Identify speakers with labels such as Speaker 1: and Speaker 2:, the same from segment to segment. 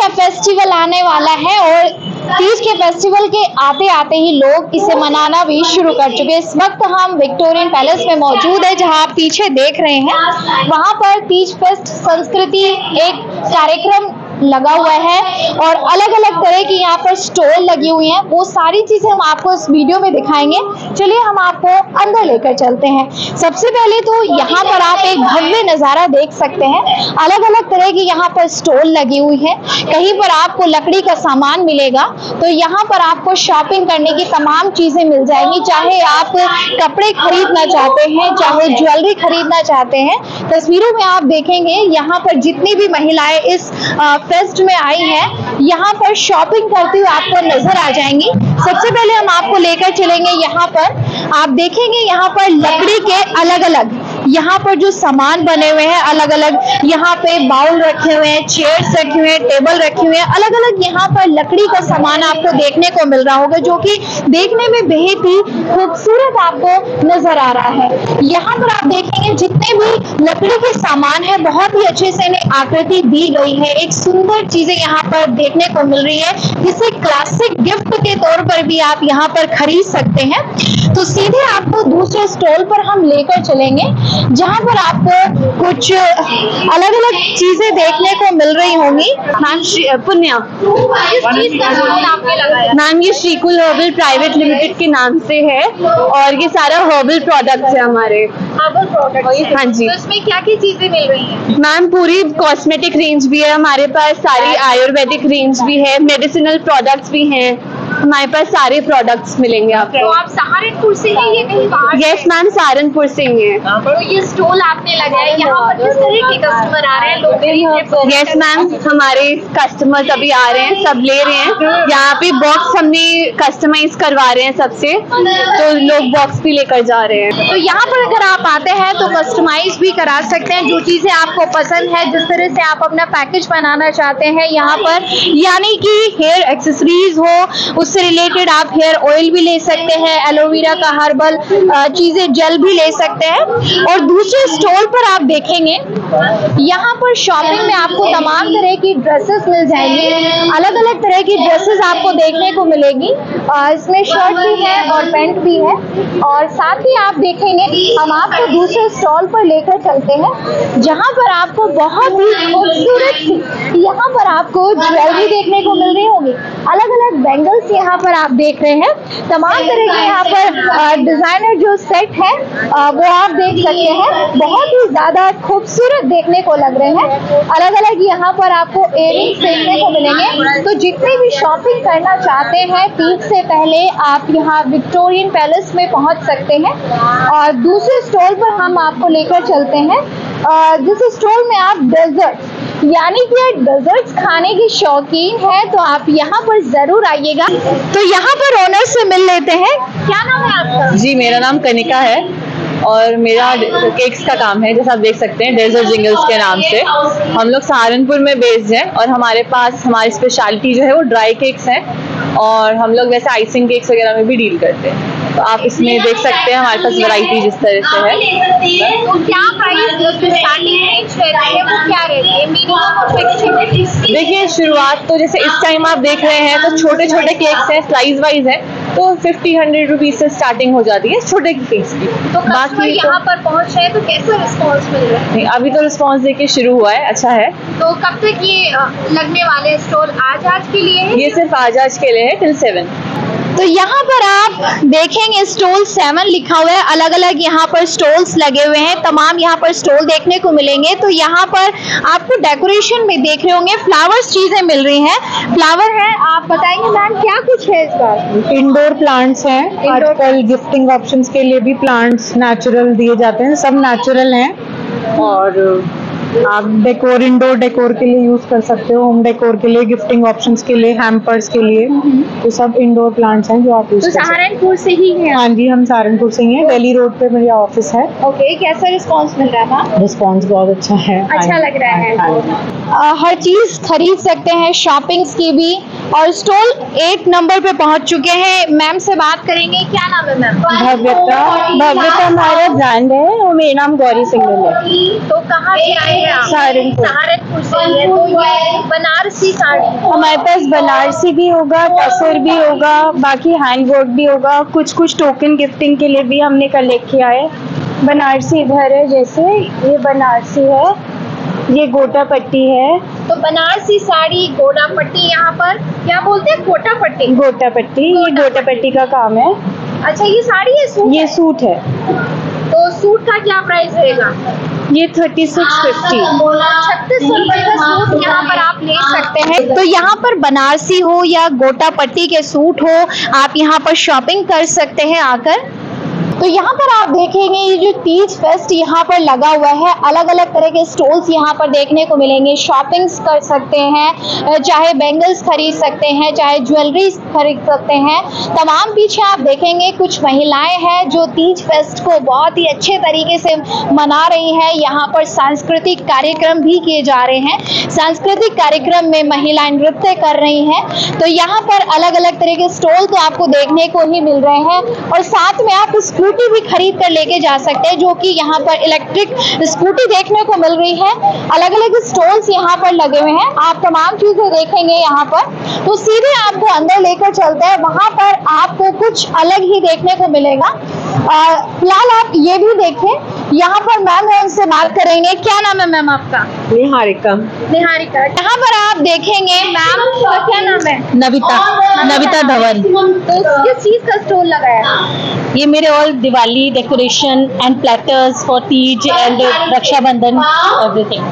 Speaker 1: का फेस्टिवल आने वाला है और तीज के फेस्टिवल के आते आते ही लोग इसे मनाना भी शुरू कर चुके हैं। इस वक्त हम विक्टोरियन पैलेस में मौजूद है, जहां आप पीछे देख रहे हैं। वहां पर तीज फेस्ट संस्कृति एक कार्यक्रम लगा हुआ है और अलग अलग तरह की यहाँ पर स्टॉल लगी हुई हैं। वो सारी चीजें हम आपको इस वीडियो में दिखाएंगे। चलिए हम आपको अंदर लेकर चलते हैं। सबसे पहले तो यहाँ पर आप एक भव्य नजारा देख सकते हैं। अलग अलग तरह की यहाँ पर स्टॉल लगी हुई है। कहीं पर आपको लकड़ी का सामान मिलेगा तो यहाँ पर आपको शॉपिंग करने की तमाम चीजें मिल जाएंगी। चाहे आप कपड़े खरीदना चाहते हैं, चाहे ज्वेलरी खरीदना चाहते हैं। तस्वीरों में आप देखेंगे यहाँ पर जितनी भी महिलाएं इस फेस्ट में आई है, यहाँ पर शॉपिंग करती हुई आपको नजर आ जाएंगी। सबसे पहले हम आपको लेकर चलेंगे यहाँ पर। आप देखेंगे यहाँ पर लकड़ी के अलग अलग यहाँ पर जो सामान बने हुए हैं, अलग अलग यहाँ पे बाउल रखे हुए हैं, चेयर्स रखे हुए हैं, टेबल रखे हुए हैं। अलग अलग यहाँ पर लकड़ी का सामान आपको देखने को मिल रहा होगा, जो कि देखने में बेहद ही खूबसूरत आपको नजर आ रहा है। यहाँ पर आप देखेंगे जितने भी लकड़ी के सामान है, बहुत ही अच्छे से इन्हें आकृति दी गई है। एक सुंदर चीजें यहाँ पर देखने को मिल रही है, जिसे क्लासिक गिफ्ट के तौर पर भी आप यहाँ पर खरीद सकते हैं। तो सीधे आपको दूसरे स्टॉल पर हम लेकर चलेंगे, जहां पर आपको कुछ अलग अलग चीजें देखने को मिल रही होंगी। मैम पुण्या, किस चीज का स्टॉल आपने लगाया?
Speaker 2: मैम ये श्रीकुल हर्बल प्राइवेट लिमिटेड के नाम से है और ये सारा हर्बल प्रोडक्ट्स है हमारे।
Speaker 1: Herbal products?
Speaker 2: हाँ जी।
Speaker 1: तो इसमें क्या क्या चीजें मिल रही हैं?
Speaker 2: मैम पूरी कॉस्मेटिक रेंज भी है हमारे पास, सारी आयुर्वेदिक रेंज भी है, मेडिसिनल प्रोडक्ट्स भी हैं हमारे पास। सारे प्रोडक्ट्स मिलेंगे आपको।
Speaker 1: तो आप सहारनपुर से हैं या कहीं बाहर?
Speaker 2: यस मैम, सहारनपुर से ही है।
Speaker 1: तो ये स्टॉल आपने लगाया, यहाँ पर किस तरह के कस्टमर आ रहे हैं? लोग?
Speaker 2: यस मैम, हमारे कस्टमर्स अभी आ रहे हैं, सब ले रहे हैं। यहाँ पे बॉक्स हमने कस्टमाइज करवा रहे हैं सबसे, तो लोग बॉक्स भी लेकर जा रहे हैं।
Speaker 1: तो यहाँ पर अगर आप आते हैं तो कस्टमाइज भी करा सकते हैं, जो चीजें आपको पसंद है, जिस तरह से आप अपना पैकेज बनाना चाहते हैं यहाँ पर। यानी कि हेयर एक्सेसरीज हो, उससे रिलेटेड आप हेयर ऑयल भी ले सकते हैं, एलोवेरा का हर्बल चीजें, जेल भी ले सकते हैं। और दूसरे स्टॉल पर आप देखेंगे यहाँ पर शॉपिंग में आपको तमाम तरह की ड्रेसेस मिल जाएंगी। अलग अलग तरह की ड्रेसेस आपको देखने को मिलेगी। इसमें शर्ट भी है और पैंट भी है। और साथ ही आप देखेंगे, हम आपको दूसरे स्टॉल पर लेकर चलते हैं, जहाँ पर आपको बहुत ही खूबसूरत यहाँ पर आपको ज्वेलरी देखने को मिल रही होगी। अलग अलग बैंगल्स यहाँ पर आप देख रहे हैं। तमाम तरह के यहाँ पर डिजाइनर जो सेट है वो आप देख सकते हैं, बहुत ही ज्यादा खूबसूरत देखने को लग रहे हैं। अलग अलग यहाँ पर आपको इयररिंग्स देखने को मिलेंगे। तो जितने भी शॉपिंग करना चाहते हैं तीज से पहले, आप यहाँ विक्टोरियन पैलेस में पहुँच सकते हैं। और दूसरे स्टॉल पर हम आपको लेकर चलते हैं, जिस स्टॉल में आप डेजर्ट यानी कि डेजर्ट्स खाने की शौकीन है तो आप यहाँ पर जरूर आइएगा। तो यहाँ पर ओनर से मिल लेते हैं। क्या नाम है आपका?
Speaker 2: जी, मेरा नाम कनिका है और मेरा केक्स का काम है, जैसे आप देख सकते हैं डेजर्ट जिंगल्स के नाम से। हम लोग सहारनपुर में बेस्ड हैं और हमारे पास हमारी स्पेशलिटी जो है वो ड्राई केक्स हैं और हम लोग वैसे आइसिंग केक्स वगैरह में भी डील करते हैं। तो आप इसमें देख सकते हैं हमारे पास वैरायटी जिस तरह से है।
Speaker 1: तो क्या प्राइस स्टार्टिंग रेंज रहती है, वो क्या रहती है? मिनिमम और फिक्स?
Speaker 2: देखिए, शुरुआत तो जैसे इस टाइम आप देख रहे हैं तो छोटे छोटे केक्स हैं, स्लाइस वाइज है, तो 50-100 रुपीज से स्टार्टिंग हो जाती है छोटे केक्स की।
Speaker 1: तो बाकी यहाँ पर पहुँच रहे हैं तो कैसा रिस्पॉन्स मिल रहा है?
Speaker 2: नहीं, अभी तो रिस्पॉन्स देखिए शुरू हुआ है, अच्छा है।
Speaker 1: तो कब तक ये लगने वाले स्टॉल? आज के लिए है?
Speaker 2: ये सिर्फ आज के लिए है, till 7।
Speaker 1: तो यहाँ पर आप देखेंगे स्टॉल 7 लिखा हुआ है। अलग अलग यहाँ पर स्टॉल्स लगे हुए हैं, तमाम यहाँ पर स्टॉल देखने को मिलेंगे। तो यहाँ पर आपको डेकोरेशन में देख रहे होंगे, फ्लावर्स चीजें मिल रही हैं। फ्लावर है, आप बताएंगे मैम क्या कुछ है इसका?
Speaker 3: इंडोर प्लांट्स हैं, आजकल गिफ्टिंग ऑप्शंस के लिए भी प्लांट्स नेचुरल दिए जाते हैं, सब नेचुरल हैं। और आप डेकोर, इंडोर डेकोर के लिए यूज कर सकते हो, होम डेकोर के लिए, गिफ्टिंग ऑप्शंस के लिए, हैम्पर्स के लिए, तो सब इंडोर प्लांट्स हैं जो आप यूज कर सकते हैं।
Speaker 1: सहारनपुर से ही है?
Speaker 3: हाँ जी, हम सहारनपुर से ही हैं, दिल्ली रोड पे मेरा ऑफिस है।
Speaker 1: ओके, कैसा रिस्पांस मिल रहा था?
Speaker 3: रिस्पांस बहुत अच्छा है,
Speaker 1: अच्छा लग रहा है। हर चीज खरीद सकते हैं, शॉपिंग्स की भी। और स्टॉल 8 नंबर पे पहुंच चुके हैं। मैम से बात करेंगे, क्या नाम है मैम?
Speaker 3: भव्यता हमारा ब्रांड है और मेरा नाम गौरी सिंघल है।
Speaker 1: तो कहाँ से आए हैं आप? सहारनपुर से ही है। तो ये बनारसी साड़ी,
Speaker 4: हमारे पास बनारसी भी होगा, टसर भी होगा, बाकी हैंडवर्क भी होगा, कुछ कुछ टोकन गिफ्टिंग के लिए भी हमने कलेक्ट किया है। बनारसी इधर है, जैसे ये बनारसी है, ये गोटा पट्टी है।
Speaker 1: तो बनारसी साड़ी, गोटा पट्टी, यहाँ पर क्या बोलते हैं, गोटा पट्टी?
Speaker 4: गोटा पट्टी, ये गोटा पट्टी का काम है।
Speaker 1: अच्छा, ये साड़ी है, सूट
Speaker 4: ये
Speaker 1: है?
Speaker 4: सूट है।
Speaker 1: तो सूट का क्या प्राइस रहेगा?
Speaker 4: ये 3650।
Speaker 1: 3600 रुपए का सूट यहाँ पर आप ले सकते हैं। तो यहाँ पर बनारसी हो या गोटा पट्टी के सूट हो, आप यहाँ पर शॉपिंग कर सकते हैं आकर। तो यहाँ पर आप देखेंगे ये जो तीज फेस्ट यहाँ पर लगा हुआ है, अलग अलग तरह के स्टॉल्स यहाँ पर देखने को मिलेंगे। शॉपिंग्स कर सकते हैं, चाहे बैंगल्स खरीद सकते हैं, चाहे ज्वेलरी खरीद सकते हैं। तमाम पीछे आप देखेंगे कुछ महिलाएं हैं जो तीज फेस्ट को बहुत ही अच्छे तरीके से मना रही हैं। यहाँ पर सांस्कृतिक कार्यक्रम भी किए जा रहे हैं। सांस्कृतिक कार्यक्रम में महिलाएं नृत्य कर रही हैं। तो यहाँ पर अलग अलग तरह के स्टॉल तो आपको देखने को ही मिल रहे हैं, और साथ में आप स्कूटी भी खरीद कर लेके जा सकते हैं, जो कि यहाँ पर इलेक्ट्रिक स्कूटी देखने को मिल रही है। अलग अलग स्टॉल्स यहाँ पर लगे हुए हैं, आप तमाम चीजें देखेंगे यहाँ पर। तो सीधे आपको अंदर लेकर चलते हैं, वहां पर आपको कुछ अलग ही देखने को मिलेगा। फिलहाल आप ये भी देखें, यहाँ पर मैम है, उनसे बात करेंगे। क्या नाम है मैम आपका?
Speaker 4: निहारिका।
Speaker 1: निहारिका। यहाँ पर आप देखेंगे मैम का क्या नाम है?
Speaker 4: नविता धवन।
Speaker 1: तो किस चीज का स्टॉल लगाया है?
Speaker 4: ये मेरे all Diwali decoration and platters for Teej and Rakshabandhan everything.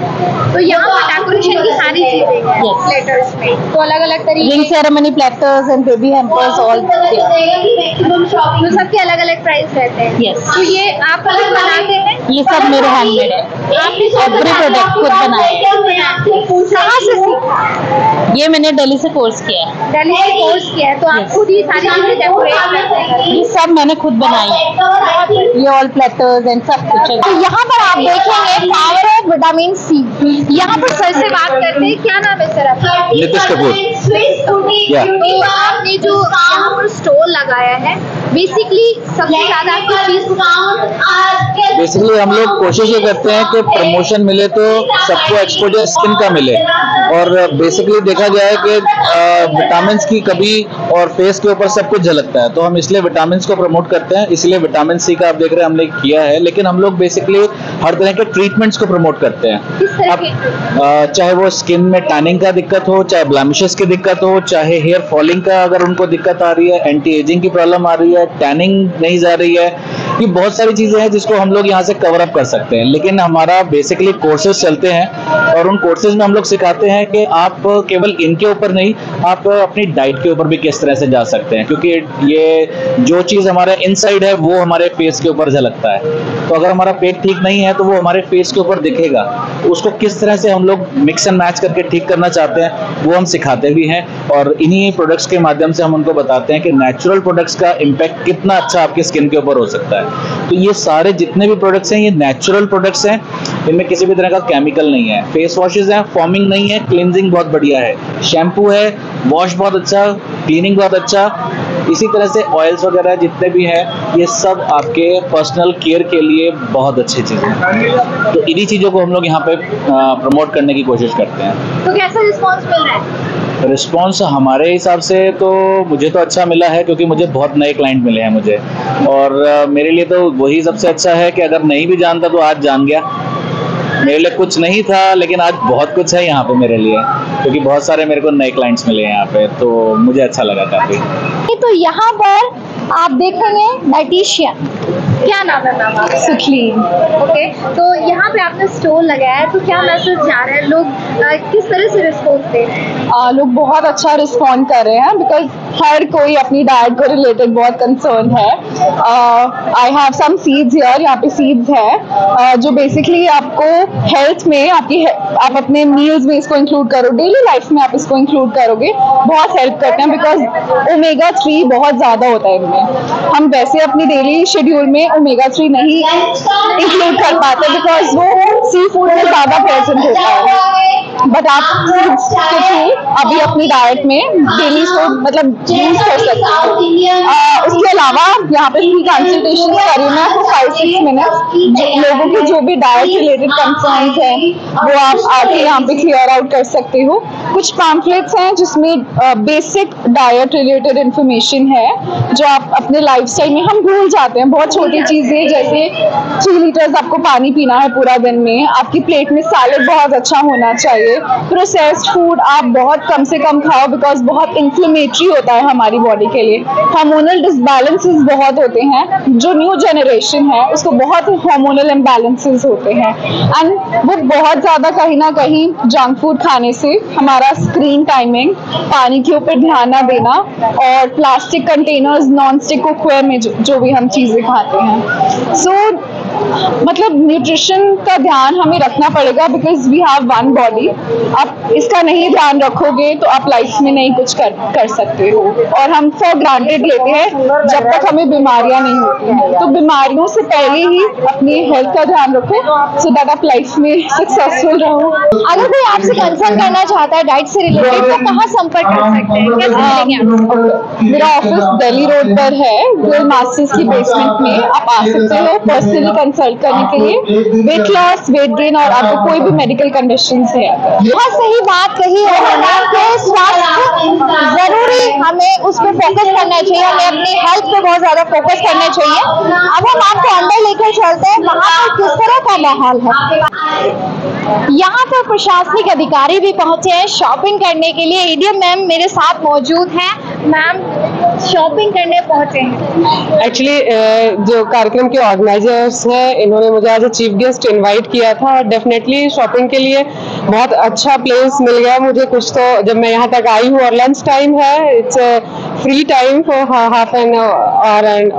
Speaker 1: तो यहाँ पर डेकोरेशन की सारी चीजें हैं
Speaker 4: Yes.
Speaker 1: प्लेटर्स में, तो अलग अलग तरीके
Speaker 4: ring ceremony platters and baby hampers all.
Speaker 1: तो सबके अलग अलग प्राइस रहते हैं।
Speaker 4: Yes.
Speaker 1: तो ये आप खुद बनाते हैं?
Speaker 4: ये सब मेरे हैंडमेड है।
Speaker 1: आपने
Speaker 4: एवरी प्रोडक्ट खुद बनाया है।
Speaker 1: कहाँ से सीखा?
Speaker 4: ये मैंने दिल्ली से कोर्स किया है।
Speaker 1: दिल्ली से कोर्स किया है, तो आप
Speaker 4: Yes.
Speaker 1: खुद ही सारी चीजें डेकोरेट करते हैं?
Speaker 4: ये सब मैंने खुद बनाई है। ये ऑल प्लेटर्स एंड सब कुछ है।
Speaker 1: तो यहाँ पर आप देखेंगे पावर ऑफ विटामिन सी। यहाँ पर सर से बात करते हैं, क्या नाम है सर आपका?
Speaker 5: नितिश कपूर। या।
Speaker 1: तो आपने जो यहाँ पर स्टॉल लगाया है, बेसिकली सबसे ज्यादा आपकी चीज
Speaker 5: बेसिकली हम लोग कोशिश ये करते हैं कि प्रमोशन मिले तो सबको एक्सपोजर स्किन का मिले, और बेसिकली देखा जाए कि विटामिन की कमी और फेस के ऊपर सब कुछ झलकता है, तो हम इसलिए विटामिन को प्रमोट करते हैं। इसलिए विटामिन सी का आप देख रहे हैं हमने किया है, लेकिन हम लोग बेसिकली हर तरह के ट्रीटमेंट्स को प्रमोट करते हैं।
Speaker 1: किस तरह
Speaker 5: अब चाहे वो स्किन में टैनिंग का दिक्कत हो, चाहे ब्लैमिशेस की दिक्कत हो, चाहे हेयर फॉलिंग का अगर उनको दिक्कत आ रही है, एंटी एजिंग की प्रॉब्लम आ रही है, टैनिंग नहीं जा रही है, ये बहुत सारी चीजें हैं जिसको हम लोग यहाँ से कवर अप कर सकते हैं। लेकिन हमारा बेसिकली कोर्सेज चलते हैं, और उन कोर्सेज में हम लोग सिखाते हैं कि आप केवल इनके ऊपर नहीं, आप अपनी डाइट के ऊपर भी किस तरह से जा सकते हैं, क्योंकि ये जो चीज हमारा इनसाइड है वो हमारे फेस के ऊपर झलकता है। तो अगर हमारा पेट ठीक नहीं है तो वो हमारे फेस के ऊपर दिखेगा। उसको किस तरह से हम लोग मिक्स एंड मैच करके ठीक करना चाहते हैं वो हम सिखाते भी हैं, और इन्हीं प्रोडक्ट्स के माध्यम से हम उनको बताते हैं कि नेचुरल प्रोडक्ट्स का इम्पैक्ट कितना अच्छा आपकी स्किन के ऊपर हो सकता है। तो ये सारे जितने भी प्रोडक्ट्स हैं ये नेचुरल प्रोडक्ट्स हैं, इनमें किसी भी तरह का केमिकल नहीं है। फेस वॉशेज हैं, फॉर्मिंग नहीं है, क्लींजिंग बहुत बढ़िया है, शैम्पू है, वॉश बहुत अच्छा, क्लीनिंग बहुत अच्छा। इसी तरह से ऑयल्स वगैरह जितने भी हैं ये सब आपके पर्सनल केयर के लिए बहुत अच्छी चीज़ें हैं। तो इन्हीं चीज़ों को हम लोग यहाँ पे प्रमोट करने की कोशिश करते हैं।
Speaker 1: तो कैसा रिस्पॉन्स मिल रहा है?
Speaker 5: रिस्पॉन्स हमारे हिसाब से तो मुझे तो अच्छा मिला है, क्योंकि मुझे बहुत नए क्लाइंट मिले हैं मुझे, और मेरे लिए तो वही सबसे अच्छा है कि अगर नहीं भी जानता तो आज जान गया। मेरे लिए कुछ नहीं था, लेकिन आज बहुत कुछ है यहाँ पे मेरे लिए, क्योंकि बहुत सारे मेरे को नए क्लाइंट्स मिले हैं यहाँ पे, तो मुझे अच्छा लगा काफी।
Speaker 1: तो यहाँ पर आप देखेंगे डाइटिशियन, क्या नाम है मैम आपका?
Speaker 4: सुखली।
Speaker 1: ओके, तो यहाँ पे आपने स्टॉल लगाया है, तो क्या मैसेज जा रहा है, लोग किस तरह से रिस्पॉन्स दे रहे हैं?
Speaker 4: लोग बहुत अच्छा रिस्पॉन्ड कर रहे हैं, बिकॉज हर कोई अपनी डाइट को रिलेटेड बहुत कंसर्न है। I have some seeds here, यहाँ पे सीड्स है जो बेसिकली आपको हेल्थ में आप अपने मील्स में इसको इंक्लूड करो, डेली लाइफ में आप इसको इंक्लूड करोगे, बहुत हेल्प करते हैं, बिकॉज ओमेगा 3 बहुत ज़्यादा होता है इनमें। हम वैसे अपनी डेली शेड्यूल में ओमेगा 3 नहीं इंक्लूड कर पाते, बिकॉज वो सी फूड में ज़्यादा प्रेजेंट होता है। बट आप सीड्स के थ्रू अभी अपनी डाइट में डेली मतलब यूज कर सकते हो। उसके अलावा यहाँ पे फ्री कंसल्टेशन करी मैं for 5-6 मिनट्स। लोगों के जो भी डाइट रिलेटेड कंसर्न्स हैं वो आप आके यहाँ पे क्लियर आउट कर सकते हो। कुछ पैम्फलेट्स हैं जिसमें बेसिक डाइट रिलेटेड इंफॉर्मेशन है जो आप अपने लाइफस्टाइल में, हम भूल जाते हैं बहुत छोटी चीजें, जैसे 3 लीटर्स आपको पानी पीना है पूरा दिन में, आपकी प्लेट में सैलेड बहुत अच्छा होना चाहिए, प्रोसेस्ड फूड आप बहुत कम से कम खाओ बिकॉज बहुत इन्फ्लेमेटरी होता है हमारी बॉडी के लिए। हार्मोनल डिसबैलेंसेस बहुत होते हैं, जो न्यू जनरेशन है उसको बहुत हार्मोनल इम्बैलेंसेस होते हैं एंड वो बहुत ज़्यादा कहीं ना कहीं जंक फूड खाने से हमारा स्क्रीन टाइमिंग, पानी के ऊपर ध्यान ना देना और plastic containers, non stick cookware में जो भी हम चीज़ें खाते हैं, सो मतलब न्यूट्रिशन का ध्यान हमें रखना पड़ेगा because we have one body. आप इसका नहीं ध्यान रखोगे तो आप लाइफ में नहीं कुछ कर सकते हो और हम फॉर ग्रांटेड लेते हैं जब तक हमें बीमारियां नहीं होती हैं। तो बीमारियों से पहले ही अपनी हेल्थ का ध्यान रखो सो दैट आप लाइफ में सक्सेसफुल रहो।
Speaker 1: अगर कोई आपसे कंसल्ट करना चाहता है डाइट से रिलेटेड तो कहाँ संपर्क कर सकते हैं, कैसे मिलेंगे आप?
Speaker 4: मेरा ऑफिस दिल्ली रोड पर है, ग्रिल मास्टर्स की बेसमेंट में। आप आ सकते हो पर्सनली कंसल्ट करने के लिए, वेट लॉस, वेट गेन और आपको कोई भी मेडिकल कंडीशन है।
Speaker 1: बहुत सही बात कही है उन्होंने कि स्वास्थ्य जरूरी, हमें उस पर फोकस करना चाहिए, हमें अपनी हेल्थ पे बहुत ज्यादा फोकस करना चाहिए। अब हम आपको अंदर लेकर चलते हैं, वहाँ पर किस तरह का माहौल है। यहाँ पर प्रशासनिक अधिकारी भी पहुंचे हैं शॉपिंग करने के लिए। एडीएम मैम मेरे साथ मौजूद हैं। मैम शॉपिंग करने पहुंचे हैं।
Speaker 6: एक्चुअली जो कार्यक्रम के ऑर्गेनाइजर्स हैं इन्होंने मुझे as a chief guest invite किया था और डेफिनेटली शॉपिंग के लिए बहुत अच्छा प्लेस मिल गया मुझे। कुछ तो जब मैं यहाँ तक आई हूँ और लंच टाइम है, it's free time for half an hour and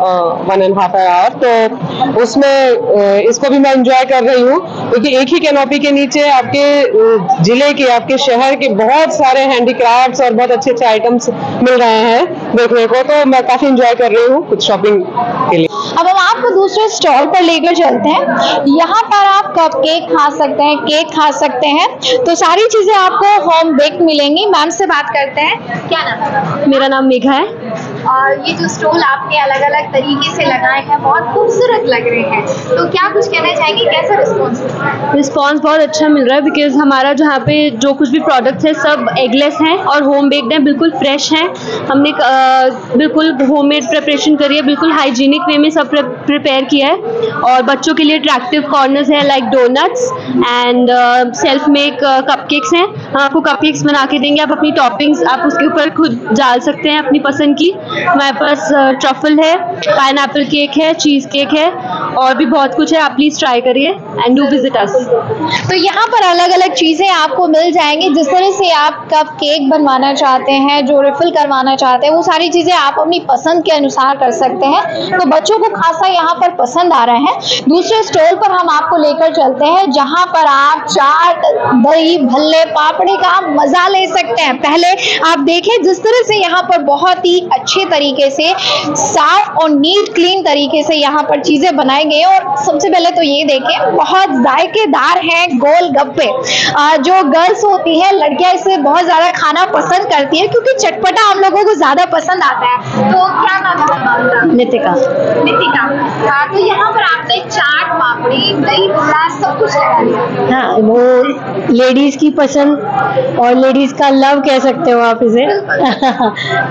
Speaker 6: 1.5 hour, तो उसमें इसको भी मैं एंजॉय कर रही हूँ क्योंकि एक ही कैनोपी के नीचे आपके जिले के, आपके शहर के बहुत सारे हैंडीक्राफ्ट्स और बहुत अच्छे अच्छे आइटम्स मिल रहे हैं देखने को, तो मैं काफी एंजॉय कर रही हूँ कुछ शॉपिंग के लिए।
Speaker 1: अब हम आपको दूसरे स्टॉल पर लेकर चलते हैं। यहाँ पर आप कप केक खा सकते हैं, केक खा सकते हैं, तो सारी चीजें आपको होम बेक मिलेंगी। मैम से बात करते हैं, क्या नाम है?
Speaker 7: मेरा नाम मेघा है।
Speaker 1: और ये जो स्टॉल आपने अलग अलग तरीके से लगाए हैं बहुत खूबसूरत लग रहे हैं, तो क्या कुछ कहना चाहेंगे, कैसा रिस्पॉन्स?
Speaker 7: रिस्पॉन्स बहुत अच्छा मिल रहा है बिकॉज हमारा जहाँ पे जो कुछ भी प्रोडक्ट्स है सब एगलेस हैं और होम बेक्ड हैं, बिल्कुल फ्रेश हैं। हमने बिल्कुल होममेड प्रिपरेशन करी है, बिल्कुल हाइजीनिक वे में सब प्रिपेयर किया है। और बच्चों के लिए अट्रैक्टिव कॉर्नर्स हैं like donuts and self make cupcakes हैं। हम आपको कपकेक्स बना के देंगे, आप अपनी टॉपिंग्स आप उसके ऊपर खुद डाल सकते हैं अपनी पसंद की। हमारे पास ट्रफल है, पाइनएप्पल केक है, चीज़ केक है और भी बहुत कुछ है। आप प्लीज़ ट्राई करिए एंड डू विजिट अस।
Speaker 1: तो यहाँ पर अलग अलग चीज़ें आपको मिल जाएंगी, जिस तरह से आप कप केक बनवाना चाहते हैं, जो रिफिल करवाना चाहते हैं, वो सारी चीज़ें आप अपनी पसंद के अनुसार कर सकते हैं। तो बच्चों को खासा यहाँ पर पसंद आ रहा है। दूसरे स्टॉल पर हम आपको लेकर चलते हैं जहाँ पर आप चाट, दही भल्ले, पापड़ी का मजा ले सकते हैं। पहले आप देखें जिस तरह से यहाँ पर बहुत ही अच्छे तरीके से साफ और नीट क्लीन तरीके से यहाँ पर चीजें बनाई गई। और सबसे पहले तो ये देखें, बहुत जायकेदार हैं गोलगप्पे। जो गर्ल्स होती है, लड़कियां इसे बहुत ज्यादा खाना पसंद करती है क्योंकि चटपटा हम लोगों को ज्यादा पसंद आता है। तो क्या नाम है?
Speaker 7: नितिका।
Speaker 1: नितिका। तो यहाँ पर आपने चाट, पापड़ी, दही भल्ला सब कुछ लगा दिया।
Speaker 7: हाँ, वो लेडीज की पसंद और लेडीज का लव कह सकते हो आप इसे।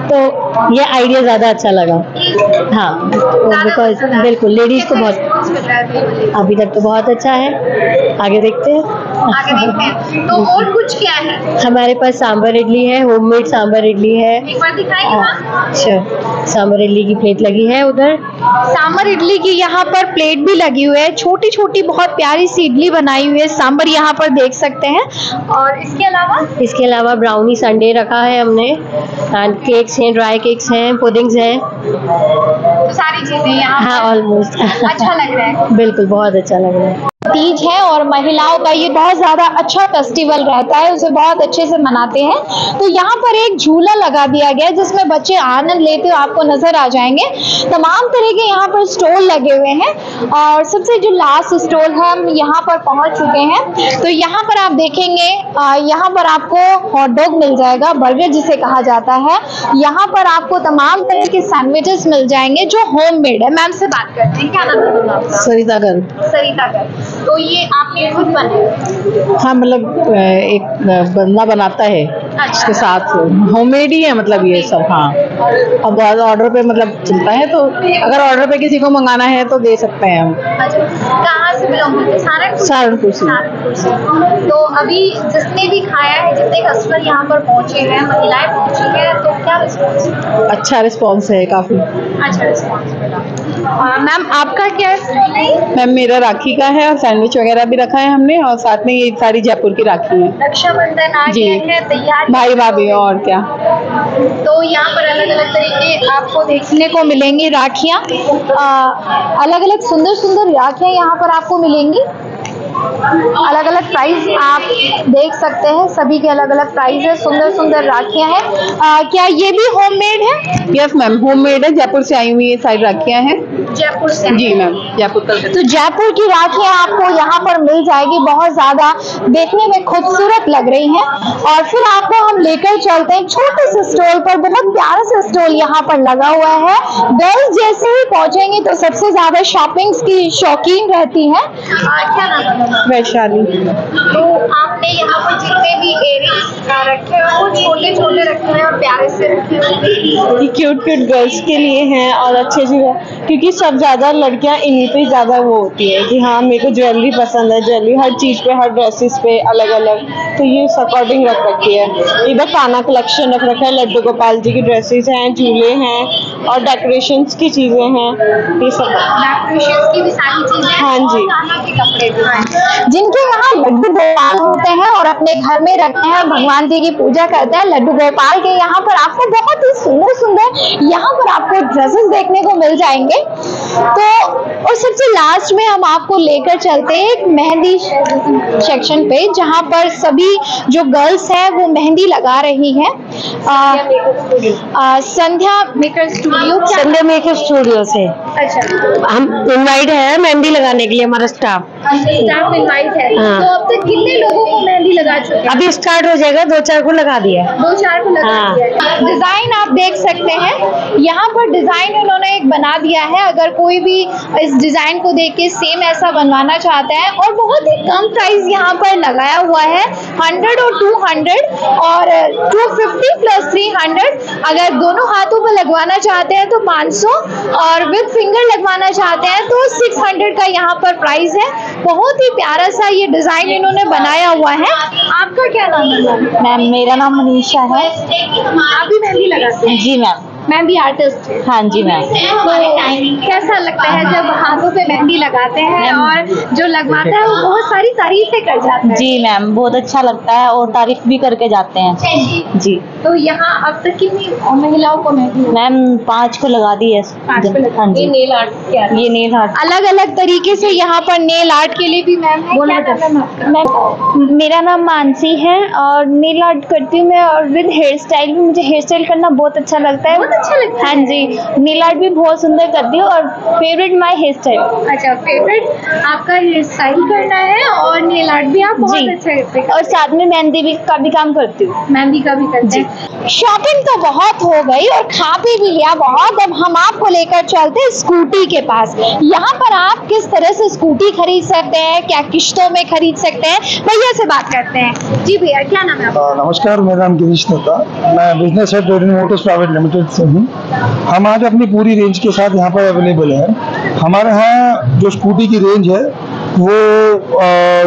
Speaker 7: तो ये आइडिया ज्यादा अच्छा लगा। हाँ, बिकॉज बिल्कुल लेडीज को बहुत, अभी तक तो बहुत अच्छा है, आगे देखते हैं।
Speaker 1: आगे देखते हैं। तो और कुछ क्या है?
Speaker 7: हमारे पास सांभर इडली है, होममेड सांभर इडली है।
Speaker 1: एक बार दिखाएंगे ना?
Speaker 7: अच्छा, सांभर इडली की प्लेट लगी है उधर।
Speaker 1: सांभर इडली की यहाँ पर प्लेट भी लगी हुई है, छोटी छोटी बहुत प्यारी सी इडली बनाई हुई है, सांभर यहाँ पर देख सकते हैं। और इसके अलावा
Speaker 7: ब्राउनी संडे रखा है हमने, एंड केक्स हैं, ड्राई केक्स हैं, पुडिंग्स हैं,
Speaker 1: तो सारी चीजें यहाँ।
Speaker 7: हाँ, ऑलमोस्ट
Speaker 1: अच्छा लग रहा है।
Speaker 7: बिल्कुल बहुत अच्छा लग रहा है।
Speaker 1: तीज है और महिलाओं का ये बहुत ज़्यादा अच्छा फेस्टिवल रहता है, उसे बहुत अच्छे से मनाते हैं। तो यहाँ पर एक झूला लगा दिया गया है जिसमें बच्चे आनंद लेते हुए आपको नजर आ जाएंगे। तमाम तरह के यहाँ पर स्टॉल लगे हुए हैं और सबसे जो लास्ट स्टॉल है हम यहाँ पर पहुँच चुके हैं। तो यहाँ पर आप देखेंगे यहाँ पर आपको हॉट डॉग मिल जाएगा, बर्गर जिसे कहा जाता है। यहाँ पर आपको तमाम तरह के सैंडविचेस मिल जाएंगे जो होममेड है। मैम से बात करते हैं, क्या नाम है मैम आपका?
Speaker 3: सरिता गर्ग।
Speaker 1: सरिता गर्ग। तो ये आपने खुद बनाया?
Speaker 3: हाँ, मतलब एक बंदा बनाता है, इसके साथ होममेड ही है मतलब ये सब। हाँ, अब ऑर्डर पे मतलब चलता है, तो अगर ऑर्डर पे किसी को मंगाना है तो दे सकते हैं हम।
Speaker 1: कहाँ से बिलोंग करते हैं?
Speaker 3: सहारनपुर से।
Speaker 1: तो अभी जिसने भी खाया है, जितने कस्टमर यहाँ पर पहुँचे हैं, महिलाएं पहुँची हैं, तो क्या रिस्पॉन्स?
Speaker 3: अच्छा रिस्पॉन्स है, काफी
Speaker 1: अच्छा रिस्पॉन्स मिला। मैम आपका क्या स्टॉल है?
Speaker 3: मैम मेरा राखी का है और सैंडविच वगैरह भी रखा है हमने, और साथ में ये सारी जयपुर की राखी है।
Speaker 1: रक्षाबंधन आ गया है, तैयार
Speaker 3: भाई भाभी और क्या।
Speaker 1: तो यहाँ पर अलग अलग तरीके आपको देखने को मिलेंगी राखियाँ, अलग अलग सुंदर सुंदर राखियाँ यहाँ पर आपको मिलेंगी। अलग अलग प्राइस आप देख सकते हैं, सभी के अलग अलग प्राइस है, सुंदर सुंदर राखियाँ हैं। क्या ये भी होममेड है?
Speaker 3: यस मैम, होममेड है, जयपुर से आई हुई ये सारी राखियाँ हैं।
Speaker 1: जयपुर से?
Speaker 3: जी मैम, जयपुर का।
Speaker 1: तो जयपुर की राखियाँ आपको यहाँ पर मिल जाएगी, बहुत ज्यादा देखने में खूबसूरत लग रही हैं। और फिर आपको हम लेकर चलते हैं छोटे से स्टॉल पर, बहुत प्यारा सा स्टॉल यहाँ पर लगा हुआ है। गर्ल्स जैसे ही पहुंचेंगे तो सबसे ज्यादा शॉपिंग्स की शौकीन रहती हैं। क्या नाम है?
Speaker 3: वैशाली।
Speaker 1: तो आपने यहाँ पर जितने भी इयररिंग्स रखे हैं वो छोटे छोटे रखे हैं और प्यारे से रखे हैं।
Speaker 3: ये क्यूट क्यूट गर्ल्स के लिए हैं और अच्छे से, क्योंकि सब ज्यादा लड़कियां इन्हीं पे ज्यादा वो होती है कि हाँ मेरे को ज्वेलरी पसंद है, ज्वेलरी हर चीज पे, हर ड्रेसेस पे अलग अलग, तो ये अकॉर्डिंग रख रखी है। इधर काना कलेक्शन रख रखा है, लड्डू गोपाल जी की ड्रेसेस हैं, झूले हैं और डेकोरेशंस की चीजें हैं, ये सब
Speaker 1: डेकोरेशंस की भी सारी चीजें।
Speaker 3: हाँ जी।
Speaker 1: कान्हा के कपड़े भी हैं जिनके यहाँ लड्डू गोपाल होते हैं और अपने घर में रखते हैं, भगवान जी की पूजा करते हैं। लड्डू गोपाल के यहाँ पर आपको बहुत ही सुंदर सुंदर यहाँ पर आपको ड्रेसेस देखने को मिल जाएंगे। तो और सबसे लास्ट में हम आपको लेकर चलते हैं एक मेहंदी सेक्शन पे, जहाँ पर सभी जो गर्ल्स हैं वो मेहंदी लगा रही हैं। संध्या मेकर स्टूडियो।
Speaker 3: संध्या मेकर स्टूडियो से
Speaker 1: अच्छा,
Speaker 3: हम इनवाइट है मेहंदी लगाने के लिए, हमारा स्टाफ
Speaker 1: इनवाइट है।
Speaker 3: हाँ।
Speaker 1: तो अब तक कितने लोगों को मेहंदी लगा चुके हैं?
Speaker 3: अभी स्टार्ट हो जाएगा, 2-4 को लगा दिया।
Speaker 1: 2-4 को लगा
Speaker 3: हाँ।
Speaker 1: दिया। डिजाइन आप देख सकते हैं, यहाँ पर डिजाइन उन्होंने एक बना दिया है। अगर कोई भी इस डिजाइन को देख के सेम ऐसा बनवाना चाहता है, और बहुत ही कम प्राइस यहाँ पर लगाया हुआ है, 100 और 200 और 250 प्लस 300। अगर दोनों हाथों पर लगवाना चाहते हैं तो 500 और विद फिंगर लगवाना चाहते हैं तो 600 का यहाँ पर प्राइस है। बहुत ही प्यारा सा ये डिजाइन इन्होंने बनाया हुआ है। आपका क्या नाम है?
Speaker 3: मैम मेरा नाम मनीषा है।
Speaker 1: आप भी मेहंदी लगाते हैं?
Speaker 3: जी मैम।
Speaker 1: मैं भी आर्टिस्ट हूँ।
Speaker 3: हाँ जी मैम।
Speaker 1: तो कैसा लगता है जब हाथों पे मेहंदी लगाते हैं और जो लगवाता है वो बहुत सारी तारीफें कर जाता है?
Speaker 3: जी मैम, बहुत अच्छा लगता है और तारीफ भी करके जाते हैं। जी।
Speaker 1: तो यहाँ अब तक कितनी महिलाओं को मेहंदी?
Speaker 3: मैम 5 को लगा दी है।
Speaker 1: 5 को लगा।
Speaker 3: हाँ जी।
Speaker 1: ये नेल आर्ट क्या है?
Speaker 3: ये नेल आर्ट
Speaker 1: अलग अलग तरीके से यहाँ पर नेल आर्ट के लिए भी मैम है। क्या नाम है आपका?
Speaker 7: मेरा नाम मानसी है और नेल आर्ट करती हूँ मैं, और विद हेयर स्टाइल भी। मुझे हेयर स्टाइल करना बहुत अच्छा लगता है।
Speaker 1: बहुत अच्छा लगता है?
Speaker 7: हाँ जी, नेल आर्ट भी बहुत सुंदर करती हूँ और फेवरेट माय हेयर स्टाइल।
Speaker 1: अच्छा, फेवरेट आपका हेयर स्टाइल करना है और नेल आर्ट भी आप बहुत अच्छा करते हैं।
Speaker 7: और साथ में मेहंदी भी का भी काम करती हूँ।
Speaker 1: मेहंदी का भी करते हैं। शॉपिंग तो बहुत हो गई और खा पी भी लिया बहुत। अब हम आपको लेकर चलते हैं स्कूटी के पास। यहाँ पर आप किस तरह से स्कूटी खरीद सकते हैं, क्या किश्तों में खरीद सकते हैं, भैया से बात करते हैं। जी भैया, क्या नाम है आपका?
Speaker 8: नमस्कार, मेरा नाम गिरीश दत्ता, मैं business head trading Motors private limited से हूँ। हम आज अपनी पूरी रेंज के साथ यहाँ पर अवेलेबल हैं। हमारे यहाँ जो स्कूटी की रेंज है वो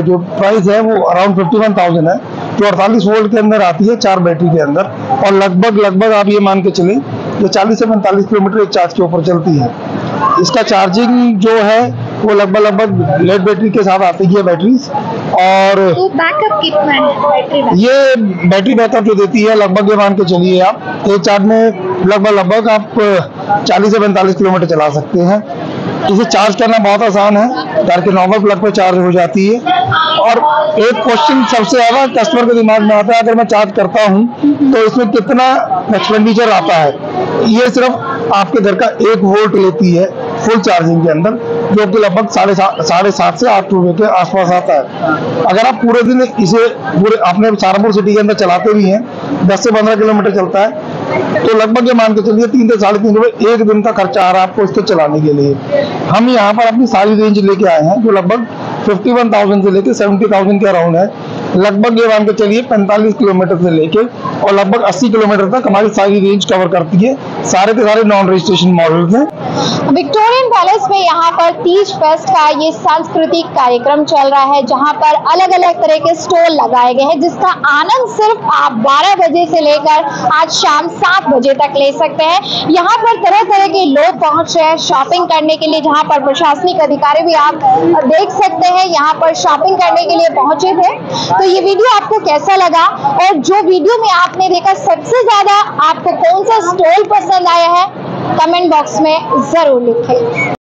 Speaker 8: जो प्राइस है वो अराउंड 51,000 है, जो 48 वोल्ट के अंदर आती है, 4 बैटरी के अंदर, और लगभग आप ये मान के चलें जो 40 से 45 किलोमीटर एक चार्ज के ऊपर चलती है। इसका चार्जिंग जो है वो लगभग लेड बैटरी के साथ आती है बैटरीज। और
Speaker 1: तो बैकअप कितना है बैटरी का?
Speaker 8: ये बैटरी बैकअप जो देती है लगभग ये मान के चलिए आप एक चार्ज में लगभग आप 40 से 45 किलोमीटर चला सकते हैं। इसे चार्ज करना बहुत आसान है, घर के नॉर्मल प्लग पे चार्ज हो जाती है। और एक क्वेश्चन सबसे ज्यादा कस्टमर के दिमाग में आता है, अगर मैं चार्ज करता हूँ तो इसमें कितना एक्सपेंडिचर आता है। ये सिर्फ आपके घर का 1 वोल्ट लेती है फुल चार्जिंग के अंदर, जो कि लगभग 7.5 से 8 रुपए के आसपास आता है। अगर आप पूरे दिन इसे पूरे अपने सहारनपुर सिटी के अंदर चलाते भी हैं, 10 से 15 किलोमीटर चलता है, तो लगभग ये मान के चलिए 3 से 3.5 रुपए एक दिन का खर्चा आ रहा है आपको इसको चलाने के लिए। हम यहाँ पर अपनी सारी रेंज लेके आए हैं, जो लगभग 51,000 से लेके 70,000 के अराउंड है। लगभग ये मान के चलिए 45 किलोमीटर से लेके और लगभग 80 किलोमीटर तक हमारी सारी रेंज कवर करती है। सारे के सारे नॉन रजिस्ट्रेशन मॉडल्स हैं।
Speaker 1: विक्टोरियन पैलेस में यहाँ पर तीज फेस्ट का ये सांस्कृतिक कार्यक्रम चल रहा है, जहाँ पर अलग अलग तरह के स्टॉल लगाए गए हैं, जिसका आनंद सिर्फ आप 12 बजे से लेकर आज शाम 7 बजे तक ले सकते हैं। यहाँ पर तरह तरह के लोग पहुंच रहे हैं शॉपिंग करने के लिए, जहाँ पर प्रशासनिक अधिकारी भी आप देख सकते हैं यहाँ पर शॉपिंग करने के लिए पहुंचे थे। तो ये वीडियो आपको कैसा लगा, और जो वीडियो में आपने देखा सबसे ज्यादा आपको कौन सा स्टॉल पसंद आया है, कमेंट बॉक्स में जरूर लिखें।